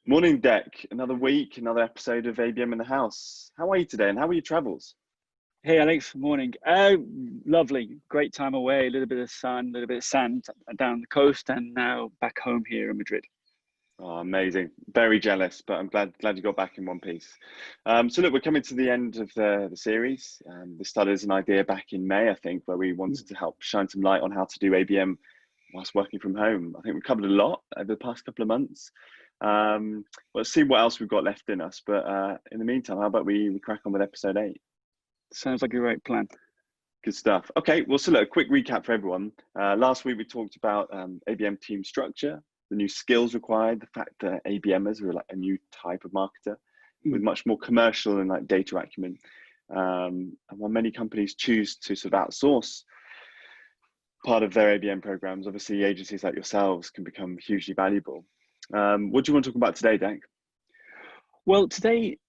Morning, Deck. Another week, another episode of ABM in the house. How are you today, and how are your travels? Hey Alex, morning. Lovely, great time away. A little bit of sun, a little bit of sand down the coast, and now back home here in Madrid. Oh, amazing. Very jealous, but I'm glad you got back in one piece. So look, we're coming to the end of the series. This started as an idea back in May, I think, where we wanted to help shine some light on how to do ABM whilst working from home. I think we've covered a lot over the past couple of months. Let's see what else we've got left in us. But in the meantime, how about we crack on with episode 8? Sounds like a great plan. Good stuff. Okay, well, so look, a quick recap for everyone. Last week we talked about ABM team structure, the new skills required, the fact that ABMers are like a new type of marketer with much more commercial and like data acumen. And while many companies choose to sort of outsource part of their ABM programs, obviously agencies like yourselves can become hugely valuable. What do you want to talk about today, Dan? Well, today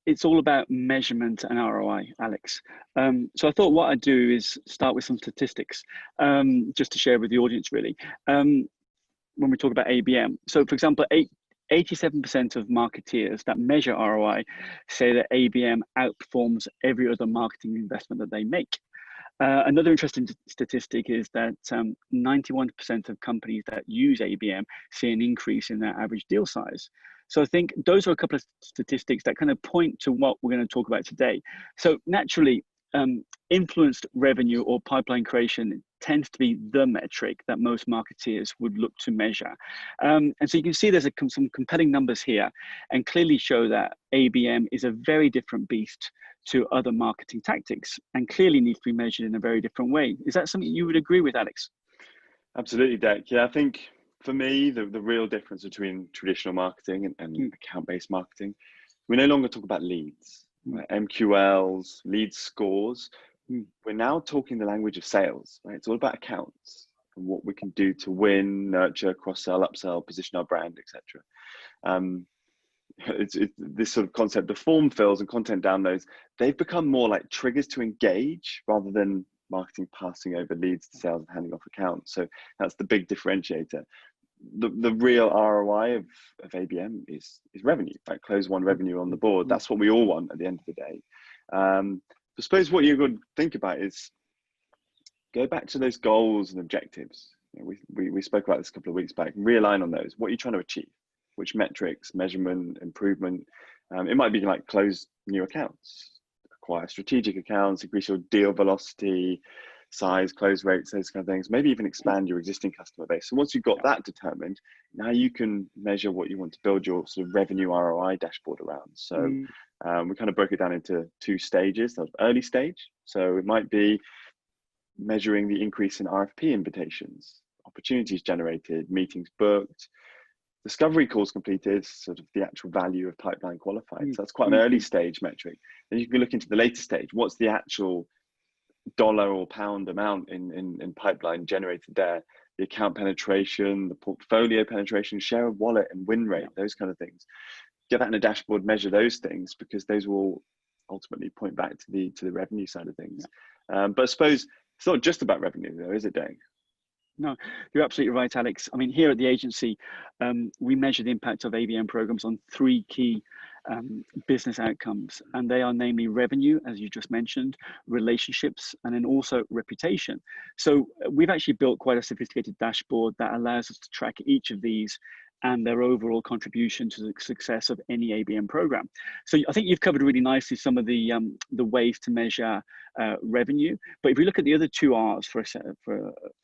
it's all about measurement and ROI, Alex. So I thought what I'd do is start with some statistics, just to share with the audience, really. When we talk about ABM, so for example, 87% of marketeers that measure ROI say that ABM outperforms every other marketing investment that they make. Another interesting statistic is that 91% of companies that use ABM see an increase in their average deal size. So I think those are a couple of statistics that kind of point to what we're going to talk about today. So naturally, influenced revenue or pipeline creation tends to be the metric that most marketeers would look to measure. And so you can see there's some compelling numbers here and clearly show that ABM is a very different beast to other marketing tactics and clearly needs to be measured in a very different way. Is that something you would agree with, Alex? Absolutely, Deck. Yeah, I think for me, the real difference between traditional marketing and account-based marketing, we no longer talk about leads, right? MQLs, lead scores. We're now talking the language of sales, right? It's all about accounts and what we can do to win, nurture, cross-sell, upsell, position our brand, etc. It's this sort of concept of form fills and content downloads. They've become more like triggers to engage rather than marketing passing over leads to sales and handing off accounts. So that's the big differentiator. The real ROI of ABM is revenue, right? Close one revenue on the board. That's what we all want at the end of the day. I suppose what you're going to think about is go back to those goals and objectives. You know, we spoke about this a couple of weeks back. Realign on those. What are you trying to achieve? Which metrics, measurement, improvement? It might be like close new accounts, acquire strategic accounts, increase your deal velocity, size, close rates, those kind of things. Maybe even expand your existing customer base. So once you've got that determined, now you can measure what you want to build your sort of revenue ROI dashboard around. So we kind of broke it down into 2 stages. That early stage. So it might be measuring the increase in RFP invitations, opportunities generated, meetings booked, discovery calls completed, sort of the actual value of pipeline qualified. So that's quite an early stage metric. Then you can look into the later stage. What's the actual dollar or pound amount in pipeline generated there? The account penetration, the portfolio penetration, share of wallet and win rate, those kind of things. Get that in a dashboard, measure those things, because those will ultimately point back to the revenue side of things. But I suppose it's not just about revenue though, is it, Dave? No, you're absolutely right, Alex. I mean, here at the agency, we measure the impact of ABM programs on 3 key business outcomes, and they are namely revenue, as you just mentioned, relationships, and then also reputation. So we've actually built quite a sophisticated dashboard that allows us to track each of these and their overall contribution to the success of any ABM program. So I think you've covered really nicely some of the ways to measure revenue. But if we look at the other 2 R's for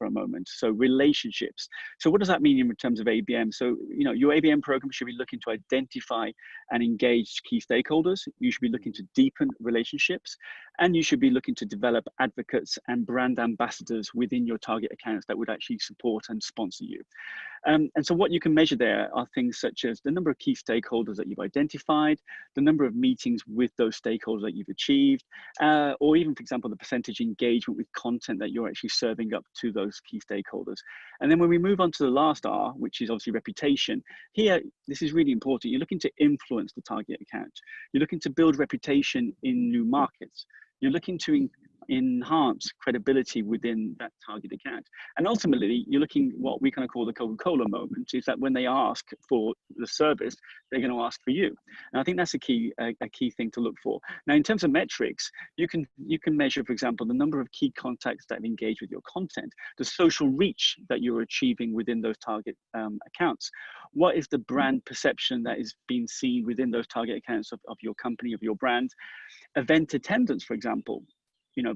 a moment, so relationships. So what does that mean in terms of ABM? So your ABM program should be looking to identify and engage key stakeholders. You should be looking to deepen relationships, and you should be looking to develop advocates and brand ambassadors within your target accounts that would actually support and sponsor you. And so what you can measure there are things such as the number of key stakeholders that you've identified, the number of meetings with those stakeholders that you've achieved, or even, for example, the percentage engagement with content that you're actually serving up to those key stakeholders. And then when we move on to the last R, which is obviously reputation, here, this is really important. You're looking to influence the target account. You're looking to build reputation in new markets. You're looking to enhance credibility within that target account. And ultimately, you're looking what we kind of call the Coca-Cola moment, is that when they ask for the service, they're going to ask for you. And I think that's a key thing to look for. Now, in terms of metrics, you can measure, for example, the number of key contacts that have engaged with your content, the social reach that you're achieving within those target accounts. What is the brand perception that is being seen within those target accounts of your company, of your brand? Event attendance, for example, you know,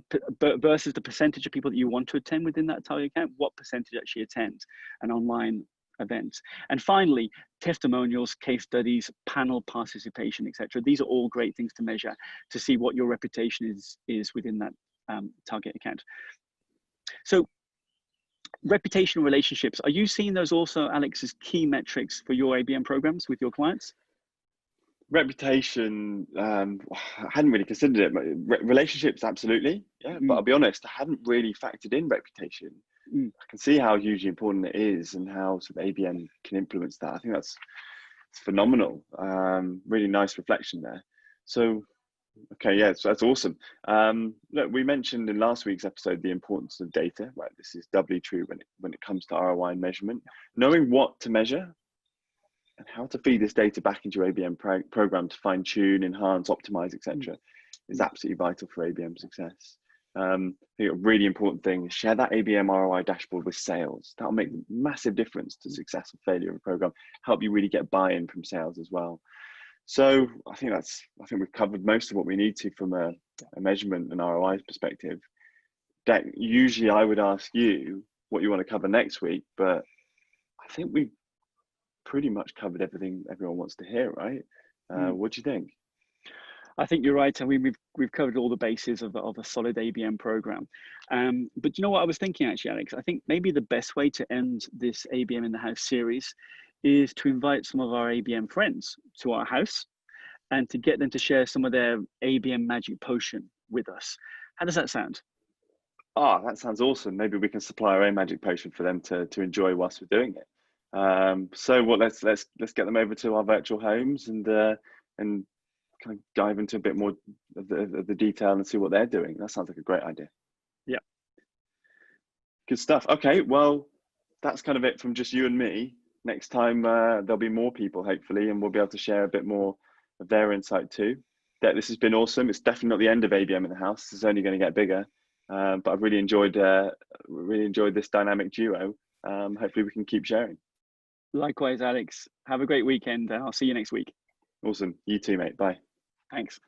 versus the percentage of people that you want to attend within that target account, what percentage actually attend an online event? And finally, testimonials, case studies, panel participation, etc. These are all great things to measure to see what your reputation is within that target account. So reputational relationships, are you seeing those also, Alex, as key metrics for your ABM programs with your clients? Reputation, I hadn't really considered it. Relationships, absolutely, yeah. But I'll be honest, I hadn't really factored in reputation. I can see how hugely important it is and how sort of ABM can influence that. I think that's phenomenal. Really nice reflection there. So, okay, yeah, so that's awesome. Look, we mentioned in last week's episode the importance of data. Right, this is doubly true when it comes to ROI measurement. Knowing what to measure and how to feed this data back into your ABM program to fine tune, enhance, optimize, etc., is absolutely vital for ABM success. I think a really important thing is share that ABM ROI dashboard with sales. That'll make a massive difference to success or failure of a program. Help you really get buy-in from sales as well. So I think we've covered most of what we need to from a measurement and ROI perspective. Usually I would ask you what you want to cover next week, but I think we've pretty much covered everything everyone wants to hear, right? What do you think? I think you're right. I mean, we've covered all the bases of a solid ABM program. But you know what I was thinking, actually, Alex? I think maybe the best way to end this ABM in the House series is to invite some of our ABM friends to our house and to get them to share some of their ABM magic potion with us. How does that sound? Oh, that sounds awesome. Maybe we can supply our own magic potion for them to enjoy whilst we're doing it. So let's get them over to our virtual homes and kind of dive into a bit more of the detail and see what they're doing. That sounds like a great idea. Yeah. Good stuff. Okay, well, that's kind of it from just you and me. Next time there'll be more people, hopefully, and we'll be able to share a bit more of their insight too. This has been awesome. It's definitely not the end of ABM in the House. It's only going to get bigger. But I've really enjoyed this dynamic duo. Hopefully we can keep sharing. Likewise, Alex. Have a great weekend. I'll see you next week. Awesome. You too, mate. Bye. Thanks.